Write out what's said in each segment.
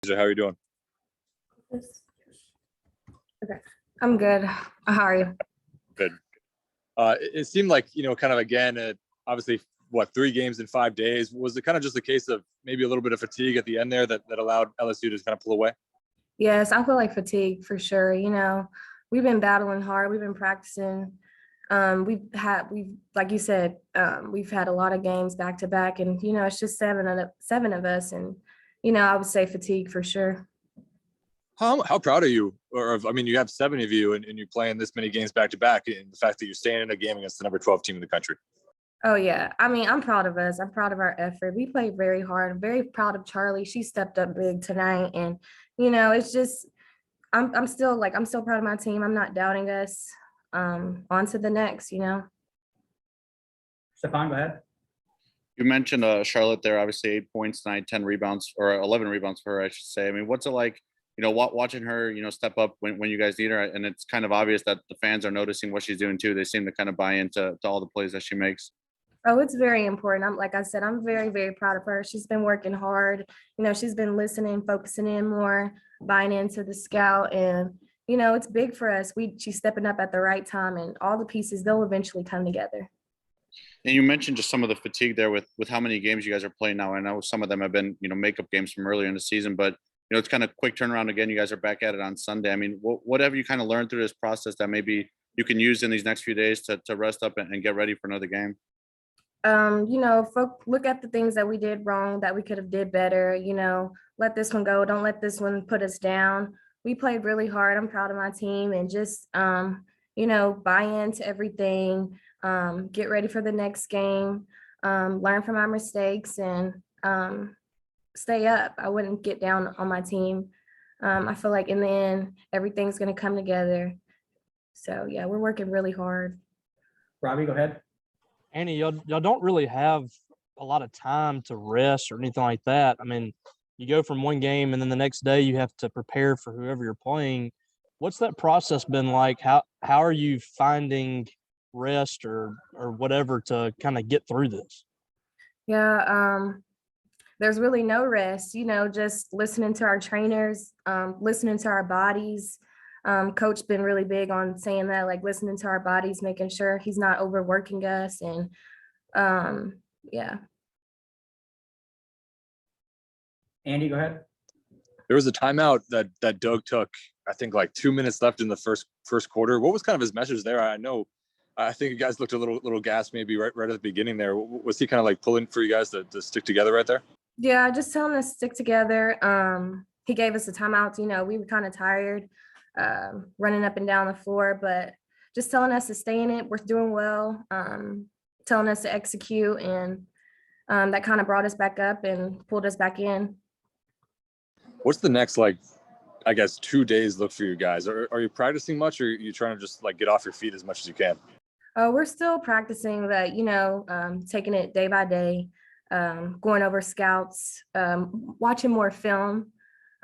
How are you doing? Okay, I'm good. How are you? Good. It seemed like, kind of again, obviously, 3 games in 5 days. Was it kind of just a case of maybe a little bit of fatigue at the end there that allowed LSU to kind of pull away? Yes, I feel like fatigue for sure. We've been battling hard. We've been practicing. We've like you said, we've had a lot of games back to back, and it's just seven of us, and I would say fatigue for sure. How proud are you? You have 7 of you, and you're playing this many games back to back, and the fact that you're staying in a game against the number 12 team in the country. Oh yeah, I'm proud of us. I'm proud of our effort. We played very hard. I'm very proud of Charlie. She stepped up big tonight, and it's just I'm still proud of my team. I'm not doubting us. On to the next. Stefan, go ahead. You mentioned Charlotte there, obviously 8 points tonight, 10 rebounds, or 11 rebounds for her, I should say. I mean, what's it like, watching her, step up when you guys need her? And it's kind of obvious that the fans are noticing what she's doing too. They seem to kind of buy into all the plays that she makes. Oh, it's very important. Like I said, I'm very, very proud of her. She's been working hard. She's been listening, focusing in more, buying into the scout. And, it's big for us. She's stepping up at the right time, and all the pieces, they'll eventually come together. And you mentioned just some of the fatigue there with how many games you guys are playing now. I know some of them have been, makeup games from earlier in the season, but, it's kind of quick turnaround again. You guys are back at it on Sunday. I mean, what have you kind of learned through this process that maybe you can use in these next few days to rest up and get ready for another game? Look at the things that we did wrong that we could have did better. Let this one go. Don't let this one put us down. We played really hard. I'm proud of my team, and just buy into everything. Get ready for the next game. Learn from our mistakes, and stay up. I wouldn't get down on my team. I feel like in the end, everything's going to come together. So yeah, we're working really hard. Robbie, go ahead. Annie, y'all don't really have a lot of time to rest or anything like that. I mean, you go from one game and then the next day you have to prepare for whoever you're playing. What's that process been like? How are you finding rest or whatever to kind of get through this? Yeah, there's really no rest, just listening to our trainers, listening to our bodies. Coach been really big on saying that, like listening to our bodies, making sure he's not overworking us. And yeah. Andy, go ahead. There was a timeout that Doug took, I think 2 minutes left in the first quarter. What was kind of his message there? I think you guys looked a little gassed maybe right at the beginning there. Was he kind of pulling for you guys to stick together right there? Yeah, just telling us to stick together. He gave us a timeout. We were kind of tired, running up and down the floor, but just telling us to stay in it. We're doing well, telling us to execute, and that kind of brought us back up and pulled us back in. What's the next 2 days look for you guys? Are you practicing much, or are you trying to just get off your feet as much as you can? We're still practicing that, taking it day by day, going over scouts, watching more film,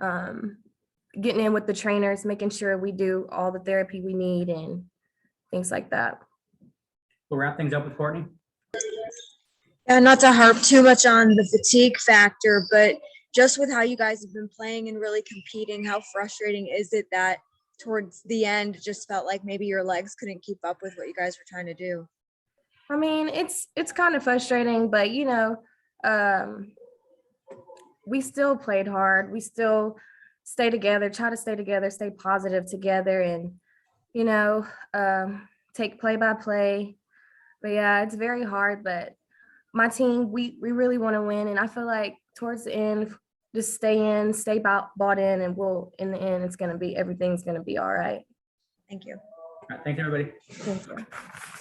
getting in with the trainers, making sure we do all the therapy we need and things like that. We'll wrap things up with Courtney. Yeah, not to harp too much on the fatigue factor, but just with how you guys have been playing and really competing, how frustrating is it that towards the end it just felt like maybe your legs couldn't keep up with what you guys were trying to do? I mean, it's kind of frustrating, but we still played hard. We still stay together, try to stay together, stay positive together, and take play by play. But yeah, it's very hard, but my team, we really want to win, and I feel like towards the end, just stay bought in, and in the end, everything's gonna be all right. Thank you. All right, thanks everybody. Thank you.